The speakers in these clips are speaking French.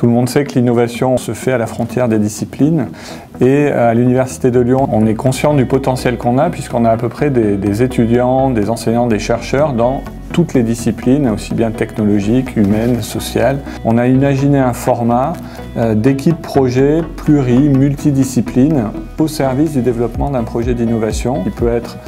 Tout le monde sait que l'innovation se fait à la frontière des disciplines et à l'Université de Lyon, on est conscient du potentiel qu'on a puisqu'on a à peu près des étudiants, des enseignants, des chercheurs dans toutes les disciplines, aussi bien technologiques, humaines, sociales. On a imaginé un format d'équipe projet multidiscipline au service du développement d'un projet d'innovation qui peut être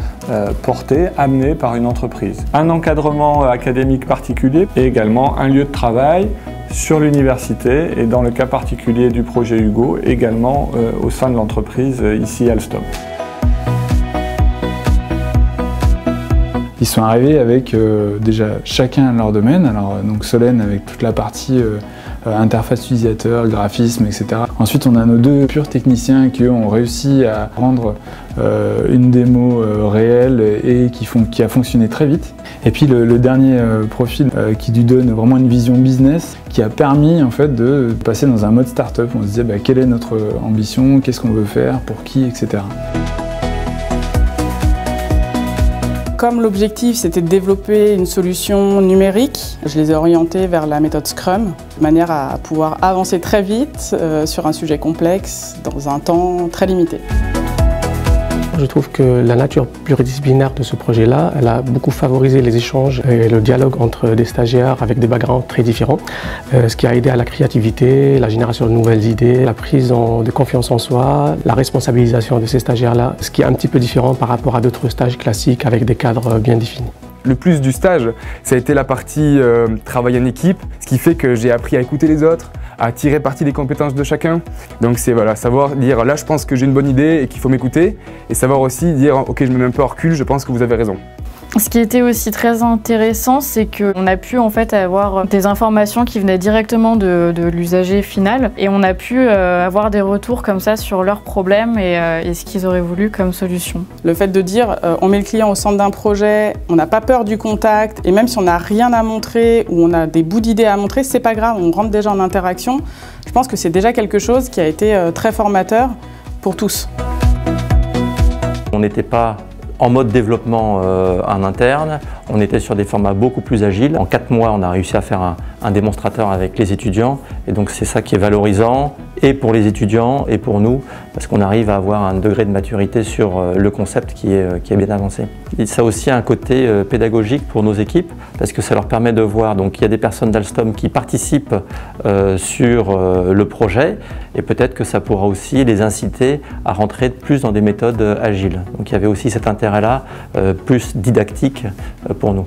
porté, amené par une entreprise. Un encadrement académique particulier et également un lieu de travail sur l'université et dans le cas particulier du projet Hugo, également au sein de l'entreprise ici Alstom. Ils sont arrivés avec déjà chacun leur domaine, alors donc Solène avec toute la partie interface utilisateur, graphisme, etc. Ensuite on a nos deux purs techniciens qui ont réussi à rendre une démo réelle et qui a fonctionné très vite. Et puis le dernier profil qui lui donne vraiment une vision business qui a permis en fait de passer dans un mode start-up. On se disait quelle est notre ambition, qu'est-ce qu'on veut faire, pour qui, etc. Comme l'objectif c'était de développer une solution numérique, je les ai orientés vers la méthode Scrum, de manière à pouvoir avancer très vite sur un sujet complexe dans un temps très limité. Je trouve que la nature pluridisciplinaire de ce projet-là, elle a beaucoup favorisé les échanges et le dialogue entre des stagiaires avec des backgrounds très différents, ce qui a aidé à la créativité, la génération de nouvelles idées, la prise de confiance en soi, la responsabilisation de ces stagiaires-là, ce qui est un petit peu différent par rapport à d'autres stages classiques avec des cadres bien définis. Le plus du stage, ça a été la partie travail en équipe, ce qui fait que j'ai appris à écouter les autres, à tirer parti des compétences de chacun. Donc c'est savoir dire là je pense que j'ai une bonne idée et qu'il faut m'écouter, et savoir aussi dire ok je me mets un peu en recul, je pense que vous avez raison. Ce qui était aussi très intéressant, c'est qu'on a pu en fait avoir des informations qui venaient directement de l'usager final et on a pu avoir des retours comme ça sur leurs problèmes et ce qu'ils auraient voulu comme solution. Le fait de dire on met le client au centre d'un projet, on n'a pas peur du contact et même si on n'a rien à montrer ou on a des bouts d'idées à montrer, c'est pas grave, on rentre déjà en interaction. Je pense que c'est déjà quelque chose qui a été très formateur pour tous. On n'était pas en mode développement en interne, on était sur des formats beaucoup plus agiles. En 4 mois, on a réussi à faire un démonstrateur avec les étudiants et donc c'est ça qui est valorisant et pour les étudiants et pour nous parce qu'on arrive à avoir un degré de maturité sur le concept qui est bien avancé. Et ça a aussi un côté pédagogique pour nos équipes parce que ça leur permet de voir, donc il y a des personnes d'Alstom qui participent sur le projet et peut-être que ça pourra aussi les inciter à rentrer plus dans des méthodes agiles. Donc il y avait aussi cet intérêt-là plus didactique pour nous.